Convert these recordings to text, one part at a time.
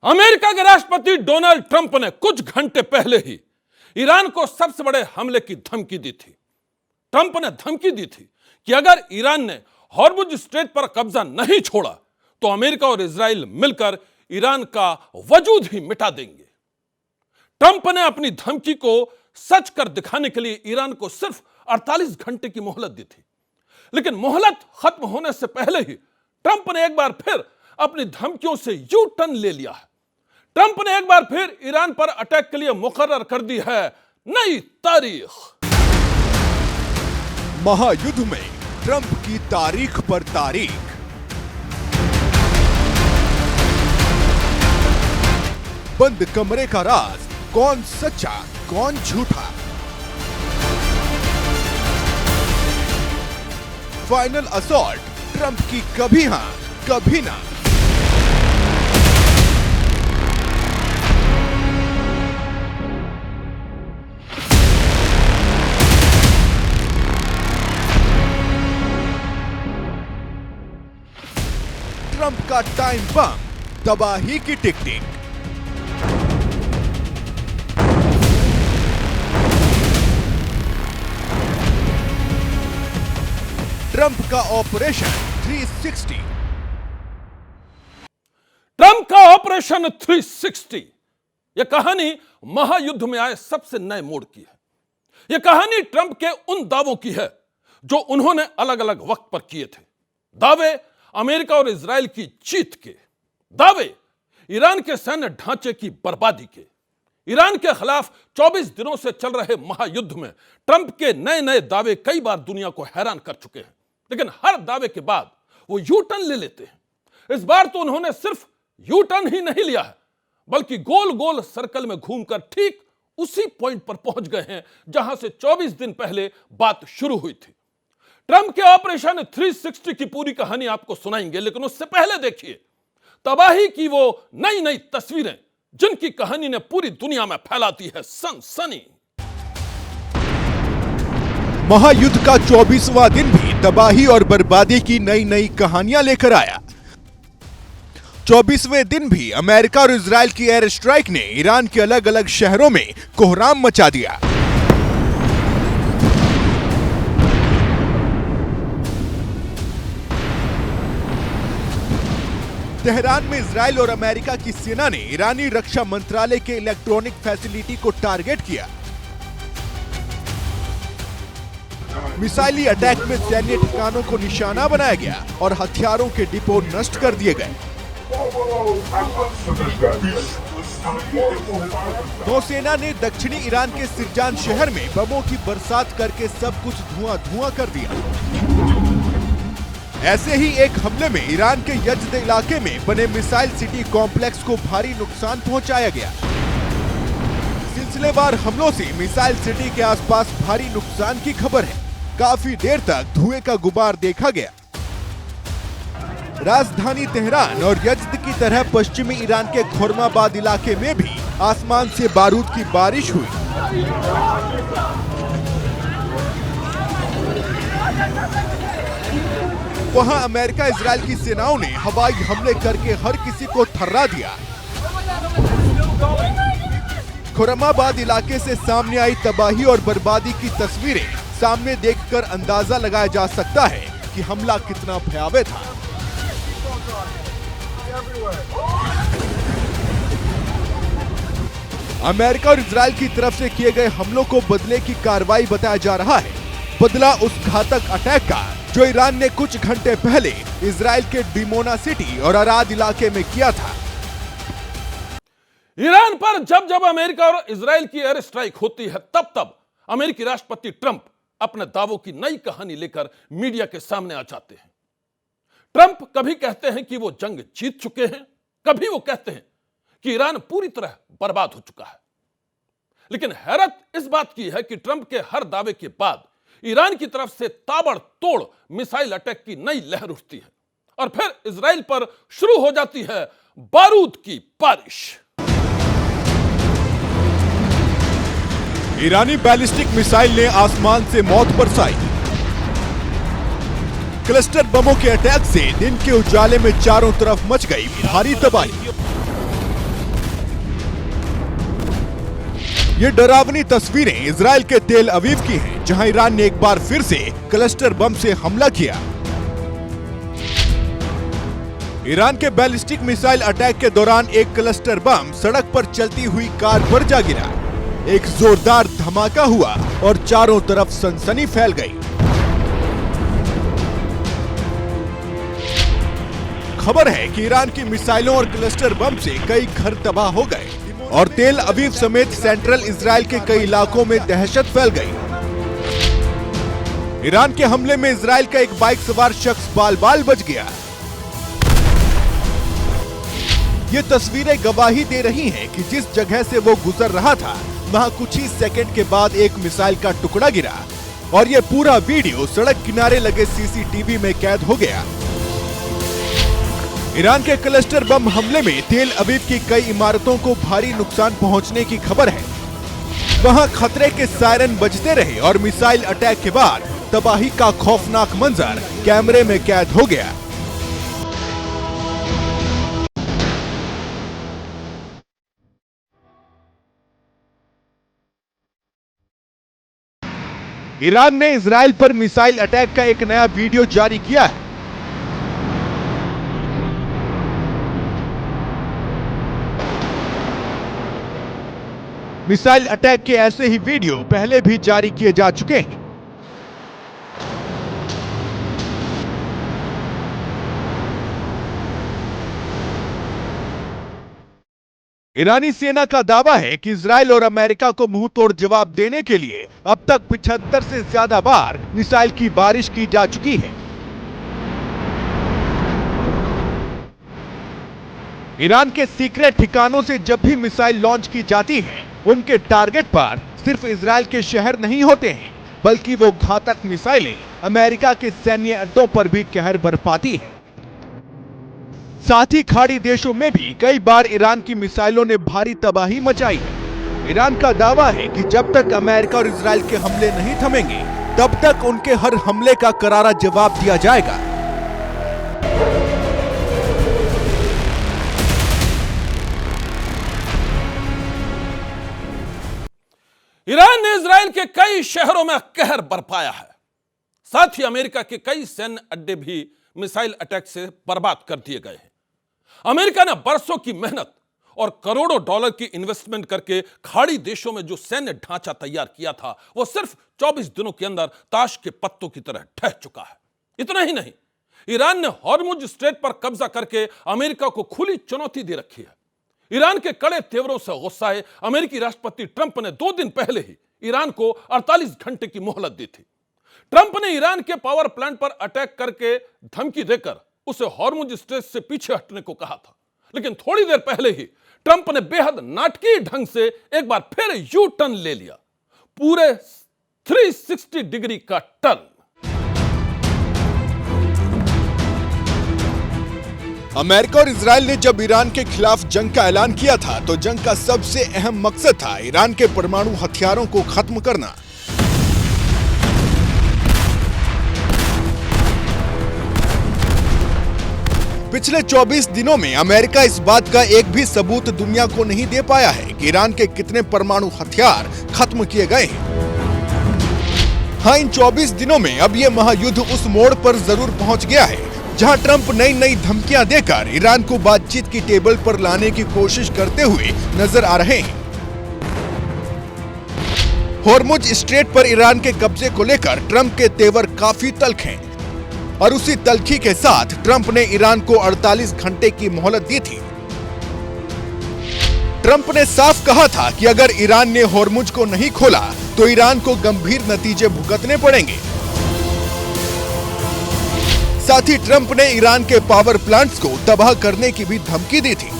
America के राष्ट्रपति Donald Trump ने कुछ घंटे पहले ही ईरान को सबसे बड़े हमले की धमकी दी थी। ट्रंप ने धमकी दी थी कि अगर ईरान ने हॉर्मुज स्ट्रेट पर कब्जा नहीं छोड़ा तो अमेरिका और इजराइल मिलकर ईरान का वजूद ही मिटा देंगे। ट्रंप ने अपनी धमकी को सच कर दिखाने के लिए ईरान को सिर्फ 48 घंटे की मोहलत दी थी, लेकिन मोहलत खत्म होने से पहले ही ट्रंप ने एक बार फिर अपनी धमकियों से यू टर्न ले लिया है। ट्रंप ने एक बार फिर ईरान पर अटैक के लिए मुकर्रर कर दी है नई तारीख। महायुद्ध में ट्रंप की तारीख पर तारीख। बंद कमरे का राज, कौन सच्चा कौन झूठा। फाइनल असॉल्ट, ट्रंप की कभी हां कभी ना। ट्रंप का टाइम बम, तबाही की टिक-टिक। ट्रंप का ऑपरेशन 360। ट्रंप का ऑपरेशन 360 यह कहानी महायुद्ध में आए सबसे नए मोड़ की है। यह कहानी ट्रंप के उन दावों की है जो उन्होंने अलग अलग वक्त पर किए थे। दावे अमेरिका और इजराइल की जीत के, दावे ईरान के सैन्य ढांचे की बर्बादी के। ईरान के खिलाफ 24 दिनों से चल रहे महायुद्ध में ट्रंप के नए नए दावे कई बार दुनिया को हैरान कर चुके हैं, लेकिन हर दावे के बाद वो यू टर्न ले लेते हैं। इस बार तो उन्होंने सिर्फ यू टर्न ही नहीं लिया है, बल्कि गोल गोल सर्कल में घूमकर ठीक उसी पॉइंट पर पहुंच गए हैं जहां से 24 दिन पहले बात शुरू हुई थी। ट्रंप के ऑपरेशन 360 की पूरी कहानी आपको सुनाएंगे, लेकिन उससे पहले देखिए तबाही की वो नई नई तस्वीरें जिनकी कहानी ने पूरी दुनिया में फैला दी है सनसनी। महायुद्ध का 24वां दिन भी तबाही और बर्बादी की नई नई कहानियां लेकर आया। 24वें दिन भी अमेरिका और इजराइल की एयर स्ट्राइक ने ईरान के अलग अलग शहरों में कोहराम मचा दिया। तेहरान में इजराइल और अमेरिका की सेना ने ईरानी रक्षा मंत्रालय के इलेक्ट्रॉनिक फैसिलिटी को टारगेट किया। मिसाइली अटैक में सैन्य ठिकानों को निशाना बनाया गया और हथियारों के डिपो नष्ट कर दिए गए। नौसेना ने दक्षिणी ईरान के सिरजान शहर में बमों की बरसात करके सब कुछ धुआं धुआं कर दिया। ऐसे ही एक हमले में ईरान के यज़्द इलाके में बने मिसाइल सिटी कॉम्प्लेक्स को भारी नुकसान पहुंचाया गया। सिलसिलेवार हमलों से मिसाइल सिटी के आसपास भारी नुकसान की खबर है। काफी देर तक धुएं का गुबार देखा गया। राजधानी तेहरान और यज़्द की तरह पश्चिमी ईरान के खुर्माबाद इलाके में भी आसमान से बारूद की बारिश हुई। वहां अमेरिका इजराइल की सेनाओं ने हवाई हमले करके हर किसी को थर्रा दिया। खुर्माबाद इलाके से सामने आई तबाही और बर्बादी की तस्वीरें सामने देखकर अंदाजा लगाया जा सकता है कि हमला कितना भयावह था। अमेरिका और इजराइल की तरफ से किए गए हमलों को बदले की कार्रवाई बताया जा रहा है। बदला उस घातक अटैक का जो ईरान ने कुछ घंटे पहले इजराइल के डिमोना सिटी और अराद इलाके में किया था। ईरान पर जब जब अमेरिका और इजराइल की एयर स्ट्राइक होती है तब तब अमेरिकी राष्ट्रपति ट्रंप अपने दावों की नई कहानी लेकर मीडिया के सामने आ जाते हैं। ट्रंप कभी कहते हैं कि वो जंग जीत चुके हैं, कभी वो कहते हैं कि ईरान पूरी तरह बर्बाद हो चुका है। लेकिन हैरत इस बात की है कि ट्रंप के हर दावे के बाद ईरान की तरफ से ताबड़तोड़ मिसाइल अटैक की नई लहर उठती है और फिर इजराइल पर शुरू हो जाती है बारूद की बारिश। ईरानी बैलिस्टिक मिसाइल ने आसमान से मौत बरसाई। क्लस्टर बमों के अटैक से दिन के उजाले में चारों तरफ मच गई भारी तबाही। ये डरावनी तस्वीरें इजराइल के तेल अवीव की हैं, जहां ईरान ने एक बार फिर से क्लस्टर बम से हमला किया। ईरान के बैलिस्टिक मिसाइल अटैक के दौरान एक क्लस्टर बम सड़क पर चलती हुई कार पर जा गिरा। एक जोरदार धमाका हुआ और चारों तरफ सनसनी फैल गई। खबर है कि ईरान की मिसाइलों और क्लस्टर बम से कई घर तबाह हो गए और तेल अवीव समेत सेंट्रल इजराइल के कई इलाकों में दहशत फैल गई। ईरान के हमले में इजराइल का एक बाइक सवार शख्स बाल बाल बच गया। ये तस्वीरें गवाही दे रही हैं कि जिस जगह से वो गुजर रहा था, वहां कुछ ही सेकंड के बाद एक मिसाइल का टुकड़ा गिरा और ये पूरा वीडियो सड़क किनारे लगे सीसीटीवी में कैद हो गया। ईरान के क्लस्टर बम हमले में तेल अवीव की कई इमारतों को भारी नुकसान पहुंचने की खबर है। वहां खतरे के सायरन बजते रहे और मिसाइल अटैक के बाद तबाही का खौफनाक मंजर कैमरे में कैद हो गया। ईरान ने इजराइल पर मिसाइल अटैक का एक नया वीडियो जारी किया है। मिसाइल अटैक के ऐसे ही वीडियो पहले भी जारी किए जा चुके हैं। ईरानी सेना का दावा है कि इजराइल और अमेरिका को मुंह तोड़ जवाब देने के लिए अब तक 75 से ज्यादा बार मिसाइल की बारिश की जा चुकी है। ईरान के सीक्रेट ठिकानों से जब भी मिसाइल लॉन्च की जाती है, उनके टारगेट पर सिर्फ इजराइल के शहर नहीं होते हैं, बल्कि वो घातक मिसाइलें अमेरिका के सैन्य अड्डों पर भी कहर बरपाती हैं। साथ ही खाड़ी देशों में भी कई बार ईरान की मिसाइलों ने भारी तबाही मचाई है। ईरान का दावा है कि जब तक अमेरिका और इजराइल के हमले नहीं थमेंगे, तब तक उनके हर हमले का करारा जवाब दिया जाएगा। ईरान ने इजराइल के कई शहरों में कहर बरपाया है। साथ ही अमेरिका के कई सैन्य अड्डे भी मिसाइल अटैक से बर्बाद कर दिए गए हैं। अमेरिका ने बरसों की मेहनत और करोड़ों डॉलर की इन्वेस्टमेंट करके खाड़ी देशों में जो सैन्य ढांचा तैयार किया था, वो सिर्फ 24 दिनों के अंदर ताश के पत्तों की तरह ढह चुका है। इतना ही नहीं, ईरान ने हॉर्मुज स्ट्रेट पर कब्जा करके अमेरिका को खुली चुनौती दे रखी है। ईरान के कड़े तेवरों से गुस्साए अमेरिकी राष्ट्रपति ट्रंप ने 2 दिन पहले ही ईरान को 48 घंटे की मोहलत दी थी। ट्रंप ने ईरान के पावर प्लांट पर अटैक करके धमकी देकर उसे हॉर्मुज स्ट्रेट से पीछे हटने को कहा था, लेकिन थोड़ी देर पहले ही ट्रंप ने बेहद नाटकीय ढंग से एक बार फिर यू टर्न ले लिया, पूरे 360 डिग्री का टर्न। अमेरिका और इजराइल ने जब ईरान के खिलाफ जंग का ऐलान किया था, तो जंग का सबसे अहम मकसद था ईरान के परमाणु हथियारों को खत्म करना। पिछले 24 दिनों में अमेरिका इस बात का एक भी सबूत दुनिया को नहीं दे पाया है कि ईरान के कितने परमाणु हथियार खत्म किए गए हैं। हाँ, इन 24 दिनों में अब यह महायुद्ध उस मोड़ पर जरूर पहुंच गया है जहां ट्रंप नई नई धमकियां देकर ईरान को बातचीत की टेबल पर लाने की कोशिश करते हुए नजर आ रहे हैं। हॉर्मुज स्ट्रेट पर ईरान के कब्जे को लेकर ट्रंप के तेवर काफी तल्ख हैं और उसी तल्खी के साथ ट्रंप ने ईरान को 48 घंटे की मोहलत दी थी। ट्रंप ने साफ कहा था कि अगर ईरान ने हॉर्मुज को नहीं खोला तो ईरान को गंभीर नतीजे भुगतने पड़ेंगे। साथ ही ट्रंप ने ईरान के पावर प्लांट्स को तबाह करने की भी धमकी दी थी,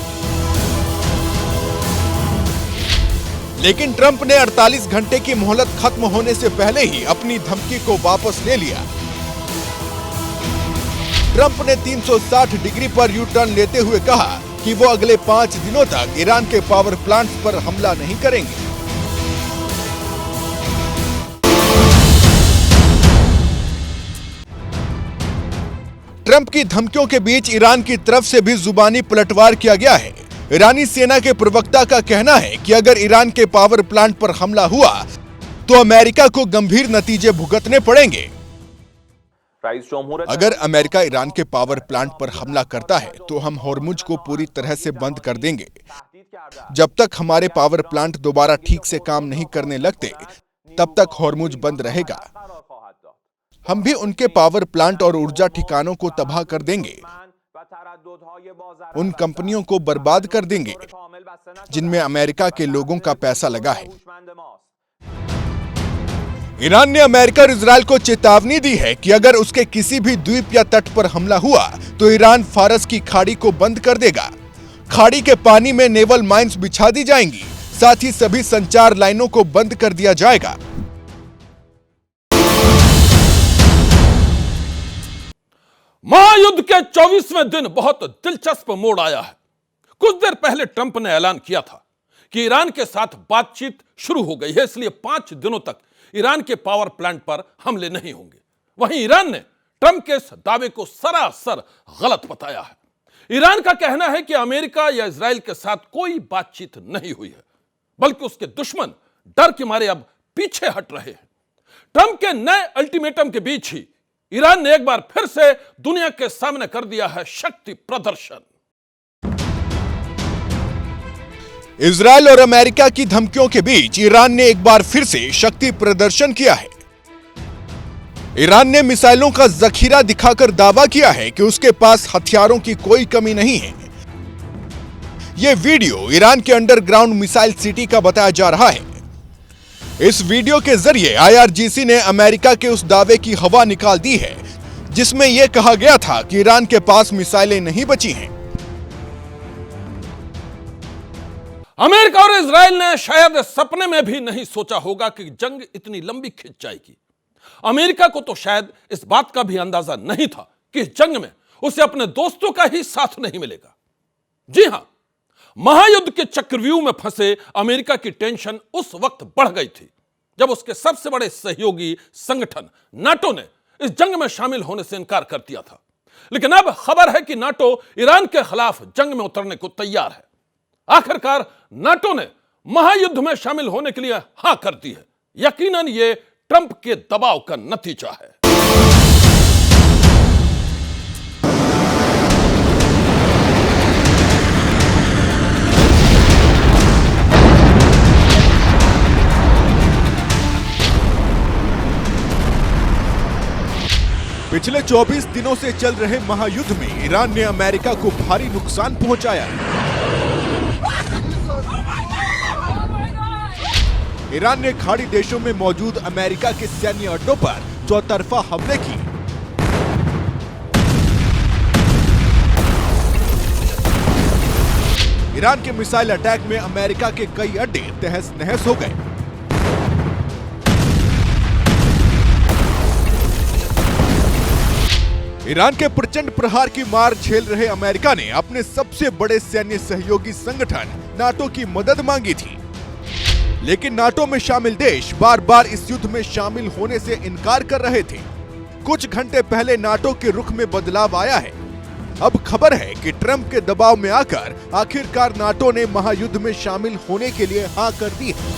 लेकिन ट्रंप ने 48 घंटे की मोहलत खत्म होने से पहले ही अपनी धमकी को वापस ले लिया। ट्रंप ने 360 डिग्री पर यू टर्न लेते हुए कहा कि वो अगले 5 दिनों तक ईरान के पावर प्लांट्स पर हमला नहीं करेंगे। ट्रंप की धमकियों के बीच ईरान की तरफ से भी जुबानी पलटवार किया गया है। ईरानी सेना के प्रवक्ता का कहना है कि अगर ईरान के पावर प्लांट पर हमला हुआ तो अमेरिका को गंभीर नतीजे भुगतने पड़ेंगे। अगर अमेरिका ईरान के पावर प्लांट पर हमला करता है तो हम होर्मुज को पूरी तरह से बंद कर देंगे। जब तक हमारे पावर प्लांट दोबारा ठीक से काम नहीं करने लगते तब तक होर्मुज बंद रहेगा। हम भी उनके पावर प्लांट और ऊर्जा ठिकानों को तबाह कर देंगे, उन कंपनियों को बर्बाद कर देंगे जिनमें अमेरिका के लोगों का पैसा लगा है। ईरान ने अमेरिका और इजराइल को चेतावनी दी है कि अगर उसके किसी भी द्वीप या तट पर हमला हुआ तो ईरान फारस की खाड़ी को बंद कर देगा। खाड़ी के पानी में नेवल माइंस बिछा दी जाएंगी, साथ ही सभी संचार लाइनों को बंद कर दिया जाएगा। महायुद्ध के 24वें दिन बहुत दिलचस्प मोड़ आया है। कुछ देर पहले ट्रंप ने ऐलान किया था कि ईरान के साथ बातचीत शुरू हो गई है, इसलिए 5 दिनों तक ईरान के पावर प्लांट पर हमले नहीं होंगे। वहीं ईरान ने ट्रंप के इस दावे को सरासर गलत बताया है। ईरान का कहना है कि अमेरिका या इजराइल के साथ कोई बातचीत नहीं हुई है, बल्कि उसके दुश्मन डर के मारे अब पीछे हट रहे हैं। ट्रंप के नए अल्टीमेटम के बीच ही ईरान ने एक बार फिर से दुनिया के सामने कर दिया है शक्ति प्रदर्शन। इजराइल और अमेरिका की धमकियों के बीच ईरान ने एक बार फिर से शक्ति प्रदर्शन किया है। ईरान ने मिसाइलों का जखीरा दिखाकर दावा किया है कि उसके पास हथियारों की कोई कमी नहीं है। यह वीडियो ईरान के अंडरग्राउंड मिसाइल सिटी का बताया जा रहा है। इस वीडियो के जरिए IRGC ने अमेरिका के उस दावे की हवा निकाल दी है जिसमें यह कहा गया था कि ईरान के पास मिसाइलें नहीं बची हैं। अमेरिका और इजराइल ने शायद सपने में भी नहीं सोचा होगा कि जंग इतनी लंबी खिंच जाएगी। अमेरिका को तो शायद इस बात का भी अंदाजा नहीं था कि इस जंग में उसे अपने दोस्तों का ही साथ नहीं मिलेगा। जी हां, महायुद्ध के चक्रव्यूह में फंसे अमेरिका की टेंशन उस वक्त बढ़ गई थी जब उसके सबसे बड़े सहयोगी संगठन नाटो ने इस जंग में शामिल होने से इनकार कर दिया था। लेकिन अब खबर है कि नाटो ईरान के खिलाफ जंग में उतरने को तैयार है। आखिरकार नाटो ने महायुद्ध में शामिल होने के लिए हां कर दी है। यकीनन यह ट्रंप के दबाव का नतीजा है। पिछले 24 दिनों से चल रहे महायुद्ध में ईरान ने अमेरिका को भारी नुकसान पहुंचाया है। ईरान ने खाड़ी देशों में मौजूद अमेरिका के सैन्य अड्डों पर चौतरफा हमले किए। ईरान के मिसाइल अटैक में अमेरिका के कई अड्डे तहस नहस हो गए। ईरान के प्रचंड प्रहार की मार झेल रहे अमेरिका ने अपने सबसे बड़े सैन्य सहयोगी संगठन नाटो की मदद मांगी थी, लेकिन नाटो में शामिल देश बार बार इस युद्ध में शामिल होने से इनकार कर रहे थे। कुछ घंटे पहले नाटो के रुख में बदलाव आया है। अब खबर है कि ट्रंप के दबाव में आकर आखिरकार नाटो ने महायुद्ध में शामिल होने के लिए हां कर दी है।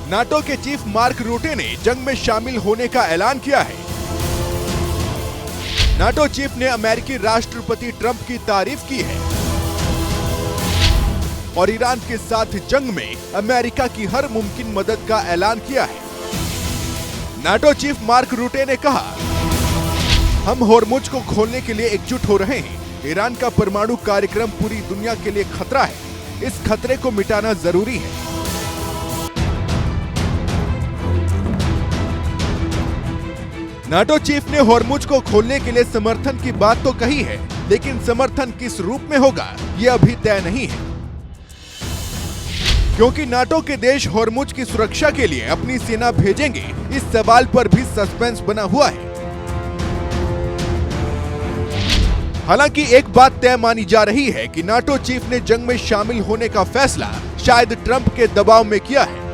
नाटो के चीफ मार्क रूटे ने जंग में शामिल होने का ऐलान किया है। नाटो चीफ ने अमेरिकी राष्ट्रपति ट्रंप की तारीफ की है और ईरान के साथ जंग में अमेरिका की हर मुमकिन मदद का ऐलान किया है। नाटो चीफ मार्क रूटे ने कहा, हम होर्मुज को खोलने के लिए एकजुट हो रहे हैं। ईरान का परमाणु कार्यक्रम पूरी दुनिया के लिए खतरा है। इस खतरे को मिटाना जरूरी है। नाटो चीफ ने होर्मुज को खोलने के लिए समर्थन की बात तो कही है, लेकिन समर्थन किस रूप में होगा यह अभी तय नहीं है, क्योंकि नाटो के देश होर्मुज की सुरक्षा के लिए अपनी सेना भेजेंगे, इस सवाल पर भी सस्पेंस बना हुआ है। हालांकि एक बात तय मानी जा रही है कि नाटो चीफ ने जंग में शामिल होने का फैसला शायद ट्रंप के दबाव में किया है।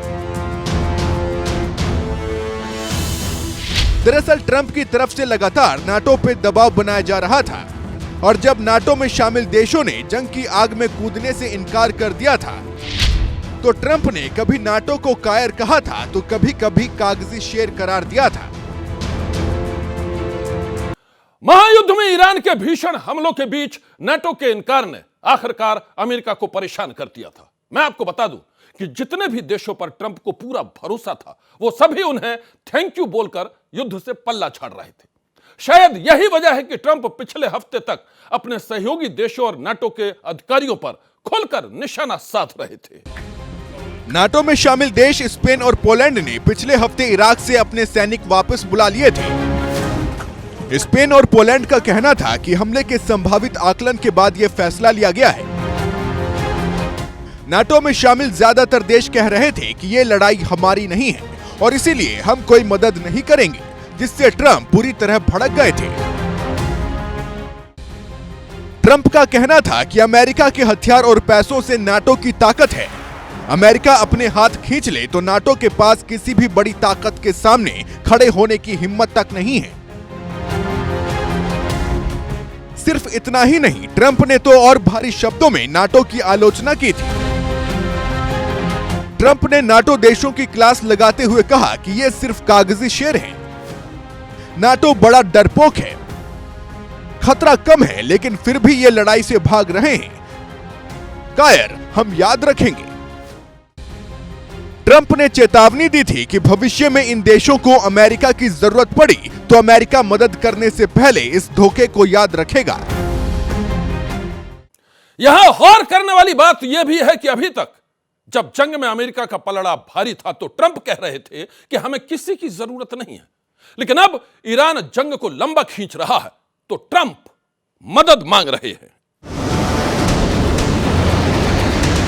दरअसल ट्रंप की तरफ से लगातार नाटो पे दबाव बनाया जा रहा था। और जब नाटो में शामिल देशों ने जंग की आग में कूदने से इनकार कर दिया था, तो ट्रंप ने कभी नाटो को कायर कहा था तो कभी कभी कागजी शेर करार दिया था। महायुद्ध में ईरान के भीषण हमलों के बीच नाटो के इनकार ने आखिरकार अमेरिका को परेशान कर दिया था। मैं आपको बता दूं कि जितने भी देशों पर ट्रंप को पूरा भरोसा था, वो सभी उन्हें थैंक यू बोलकर युद्ध से पल्ला झाड़ रहे थे। शायद यही वजह है कि ट्रंप पिछले हफ्ते तक अपने सहयोगी देशों और नाटो के अधिकारियों पर खुलकर निशाना साध रहे थे। नाटो में शामिल देश स्पेन और पोलैंड ने पिछले हफ्ते इराक से अपने सैनिक वापस बुला लिए थे। स्पेन और पोलैंड का कहना था कि हमले के संभावित आकलन के बाद यह फैसला लिया गया है। नाटो में शामिल ज्यादातर देश कह रहे थे कि यह लड़ाई हमारी नहीं है और इसीलिए हम कोई मदद नहीं करेंगे, जिससे ट्रंप पूरी तरह भड़क गए थे। ट्रंप का कहना था कि अमेरिका के हथियार और पैसों से नाटो की ताकत है। अमेरिका अपने हाथ खींच ले तो नाटो के पास किसी भी बड़ी ताकत के सामने खड़े होने की हिम्मत तक नहीं है। सिर्फ इतना ही नहीं, ट्रंप ने तो और भारी शब्दों में नाटो की आलोचना की थी। ट्रंप ने नाटो देशों की क्लास लगाते हुए कहा कि ये सिर्फ कागजी शेर हैं। नाटो बड़ा डरपोक है, खतरा कम है, लेकिन फिर भी ये लड़ाई से भाग रहे हैं। कायर हम याद रखेंगे। ट्रंप ने चेतावनी दी थी कि भविष्य में इन देशों को अमेरिका की जरूरत पड़ी तो अमेरिका मदद करने से पहले इस धोखे को याद रखेगा। यहां गौर करने वाली बात यह भी है कि अभी तक जब जंग में अमेरिका का पलड़ा भारी था तो ट्रंप कह रहे थे कि हमें किसी की जरूरत नहीं है, लेकिन अब ईरान जंग को लंबा खींच रहा है तो ट्रंप मदद मांग रहे हैं।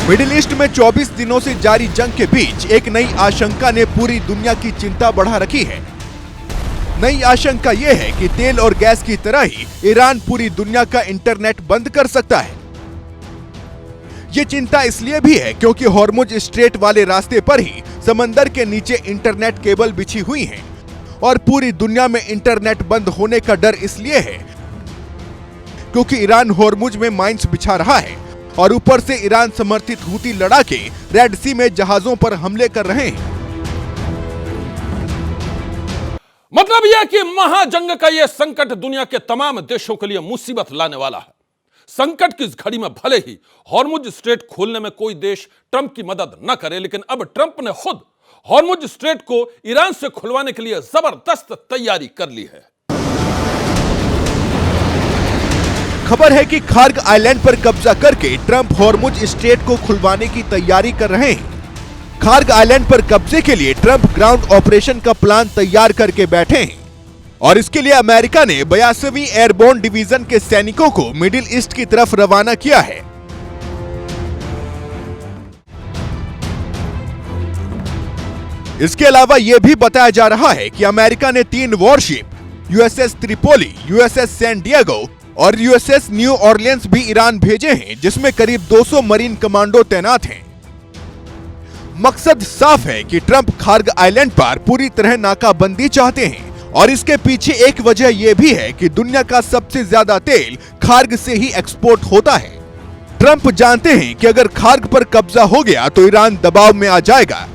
मिडिल ईस्ट में 24 दिनों से जारी जंग के बीच एक नई आशंका ने पूरी दुनिया की चिंता बढ़ा रखी है। नई आशंका यह है कि तेल और गैस की तरह ही ईरान पूरी दुनिया का इंटरनेट बंद कर सकता है। यह चिंता इसलिए भी है क्योंकि हॉर्मुज स्ट्रेट वाले रास्ते पर ही समंदर के नीचे इंटरनेट केबल बिछी हुई हैं और पूरी दुनिया में इंटरनेट बंद होने का डर इसलिए है क्योंकि ईरान हॉर्मुज में माइंस बिछा रहा है और ऊपर से ईरान समर्थित हूती लड़ाके रेड सी में जहाजों पर हमले कर रहे हैं। मतलब यह कि महाजंग का यह संकट दुनिया के तमाम देशों के लिए मुसीबत लाने वाला है। संकट की इस घड़ी में भले ही हॉर्मुज स्ट्रेट खोलने में कोई देश ट्रंप की मदद न करे, लेकिन अब ट्रंप ने खुद हॉर्मुज स्ट्रेट को ईरान से खुलवाने के लिए जबरदस्त तैयारी कर ली है। खबर है कि खार्ग आइलैंड पर कब्जा करके ट्रंप हॉर्मुज स्ट्रेट को खुलवाने की तैयारी कर रहे हैं। खार्ग आइलैंड पर कब्जे के लिए ट्रंप ग्राउंड ऑपरेशन का प्लान तैयार करके बैठे हैं और इसके लिए अमेरिका ने 82वीं एयरबोर्न डिवीजन के सैनिकों को मिडिल ईस्ट की तरफ रवाना किया है। इसके अलावा यह भी बताया जा रहा है कि अमेरिका ने 3 warship USS Tripoli, USS San Diego और यूएसएस न्यू ऑरलियंस भी ईरान भेजे हैं, जिसमें करीब 200 मरीन कमांडो तैनात हैं। मकसद साफ है कि ट्रंप खार्ग आइलैंड पर पूरी तरह नाकाबंदी चाहते हैं और इसके पीछे एक वजह यह भी है कि दुनिया का सबसे ज्यादा तेल खार्ग से ही एक्सपोर्ट होता है। ट्रंप जानते हैं कि अगर खार्ग पर कब्जा हो गया तो ईरान दबाव में आ जाएगा।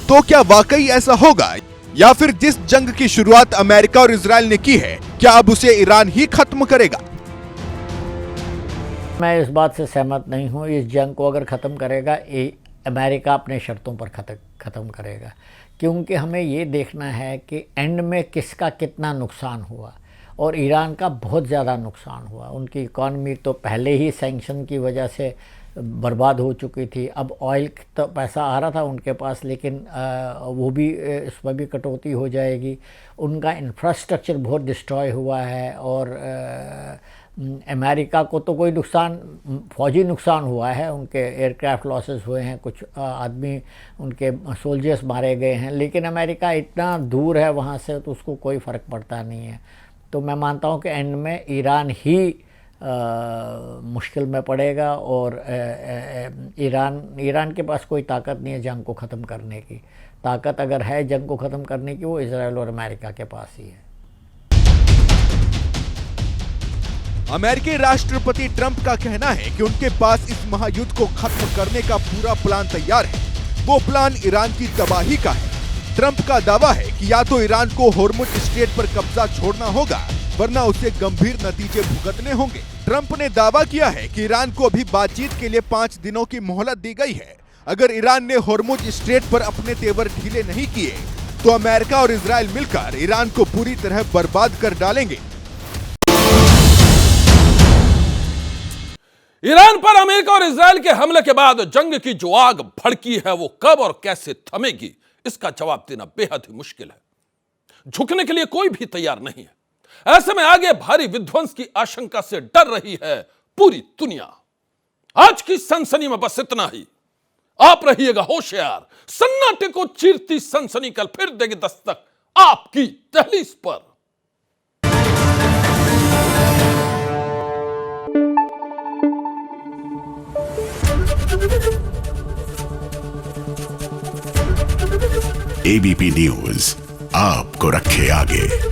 तो क्या वाकई ऐसा होगा या फिर जिस जंग की शुरुआत अमेरिका और इजराइल ने की है, क्या अब उसे ईरान ही खत्म करेगा? मैं इस बात से सहमत नहीं हूँ। इस जंग को अगर ख़त्म करेगा अमेरिका अपने शर्तों पर ख़त्म करेगा, क्योंकि हमें ये देखना है कि एंड में किसका कितना नुकसान हुआ और ईरान का बहुत ज़्यादा नुकसान हुआ। उनकी इकॉनमी तो पहले ही सैंक्शन की वजह से बर्बाद हो चुकी थी। अब ऑयल तो पैसा आ रहा था उनके पास, लेकिन वो भी इसमें भी कटौती हो जाएगी। उनका इंफ्रास्ट्रक्चर बहुत डिस्ट्रॉय हुआ है और अमेरिका को तो कोई नुकसान, फौजी नुकसान हुआ है, उनके एयरक्राफ्ट लॉसेस हुए हैं, कुछ आदमी उनके सोल्जर्स मारे गए हैं, लेकिन अमेरिका इतना दूर है वहाँ से तो उसको कोई फ़र्क पड़ता नहीं है। तो मैं मानता हूँ कि एंड में ईरान ही मुश्किल में पड़ेगा और ईरान के पास कोई ताकत नहीं है जंग को ख़त्म करने की। ताकत अगर है जंग को ख़त्म करने की, वो इजराइल और अमेरिका के पास ही है। अमेरिकी राष्ट्रपति ट्रंप का कहना है कि उनके पास इस महायुद्ध को खत्म करने का पूरा प्लान तैयार है। वो प्लान ईरान की तबाही का है। ट्रंप का दावा है कि या तो ईरान को होर्मुज स्ट्रेट पर कब्जा छोड़ना होगा, वरना उसे गंभीर नतीजे भुगतने होंगे। ट्रंप ने दावा किया है कि ईरान को अभी बातचीत के लिए 5 दिनों की मोहलत दी गई है। अगर ईरान ने होर्मुज स्ट्रेट पर अपने तेवर ढीले नहीं किए तो अमेरिका और इजराइल मिलकर ईरान को पूरी तरह बर्बाद कर डालेंगे। ईरान पर अमेरिका और इजराइल के हमले के बाद जंग की जो आग भड़की है वो कब और कैसे थमेगी, इसका जवाब देना बेहद ही मुश्किल है। झुकने के लिए कोई भी तैयार नहीं है। ऐसे में आगे भारी विध्वंस की आशंका से डर रही है पूरी दुनिया। आज की सनसनी में बस इतना ही। आप रहिएगा होशियार। सन्नाटे को चीरती सनसनी कल फिर देगी दस्तक आपकी दहलीज पर। एबीपी न्यूज आपको रखे आगे।